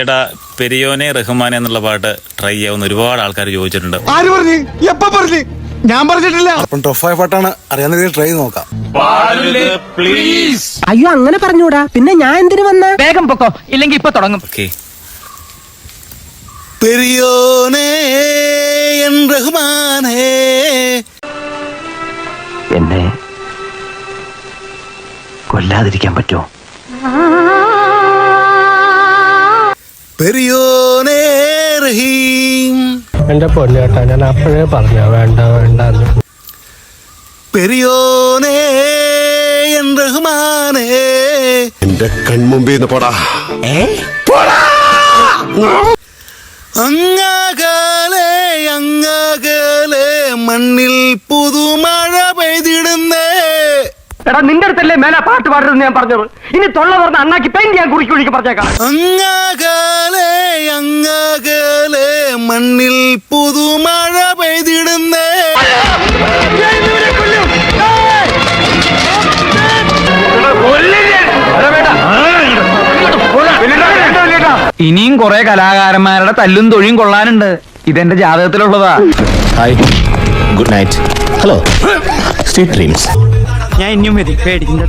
ചേട്ടാ പെരിയോനെ റഹ്മാനെ എന്നുള്ള പാട്ട് ട്രൈ ചെയ്യാവുന്ന ഒരുപാട് ആൾക്കാർ ചോദിച്ചിട്ടുണ്ട്. ആര് പറഞ്ഞു? എപ്പ പറഞ്ഞു? ഞാൻ പറഞ്ഞിട്ടില്ല. അപ്പം ടഫായ പാട്ടാണ്, അറിയാവുന്ന ട്രൈ നോക്കാം. അയ്യോ അങ്ങനെ പറഞ്ഞൂടാ, പിന്നെ ഞാൻ എന്തിനു വന്ന? വേഗം പൊക്കോ, ഇല്ലെങ്കിൽ ഇപ്പൊ തുടങ്ങും. ഓക്കെ. പെരിയോനെ എൻ റഹ്മാനേ, എന്നെ കൊല്ലാതിരിക്കാൻ പറ്റുമോ? പെരിയോനെ റഹീം, എന്റെ പൊന്നേട്ടാ, ഞാൻ അപ്പോഴേ പറഞ്ഞ വേണ്ട വേണ്ട. പെരിയോനെ എൻ റഹ്മാനേ, എന്റെ കൺമുമ്പിന്ന് പോടാ. അങ്ങകലെ അങ്ങകലെ മണ്ണിൽ പുതുമഴ പെയ്തിടുന്നേ. എടാ നിന്റെ അടുത്തല്ലേ മേലെ പാട്ട് പാടരുതെന്ന് ഞാൻ പറഞ്ഞത്. ഇനി തൊള്ള പറഞ്ഞ അണ്ണാക്കി പെയിന്റ് ഞാൻ കുറിക്ക് കുഴിക്ക് പറഞ്ഞേക്കാം. അങ്ങകലെ അങ്ങകലെ മണ്ണിൽ പുതുമഴ പെയ്തിടുന്നേ. ഇനിയും കുറെ കലാകാരന്മാരുടെ തല്ലും തൊഴിയും കൊള്ളാനുണ്ട്. ഇതെന്റെ ജാതകത്തിലുള്ളതാ. Hi, good night. Hello, sweet dreams. ഞാൻ ഇനിയും വരും, പേടിക്കും.